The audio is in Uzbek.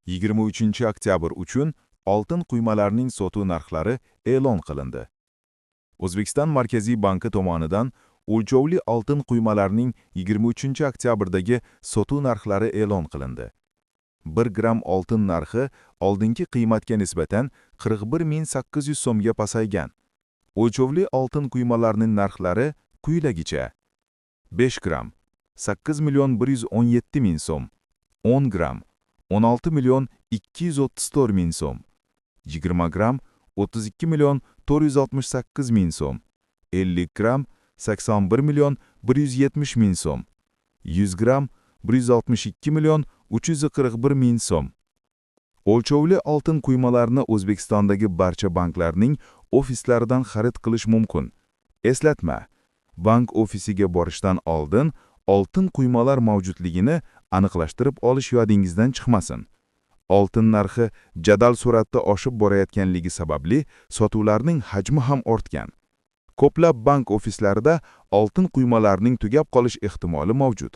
23 oktyabr uchun oltin quymalarining sotuv narxlari e'lon qilindi. O'zbekiston Markaziy banki tomonidan o'lchovli oltin quymalarining 23 oktyabrdagi sotuv narxlari e'lon qilindi. 1 gram oltin narxi oldingi qiymatga nisbatan 41.800 so'mga pasaygan. O'lchovli oltin quymalarining narxlari quyidagicha: 5 gram 8.117.000 so'm, 10 gram 16.234.000 so'm, 20 gram 32.468.000 so'm, 50 gram 81.170.000 so'm, 100 gram 162.341.000 so'm. O'lchovli oltin quymalarni O'zbekistondagi barcha banklarning ofislaridan xarid qilish mumkin. Eslatma: bank ofisiga borishdan oldin oltin quymalar mavjudligini aniqlashtirib olish yodingizdan chiqmasin. Oltin narxi jadal sur'atda oshib borayotganligi sababli sotuvlarning hajmi ham ortgan. Ko'plab bank ofislarida oltin quymalarning tugab qolish ehtimoli mavjud.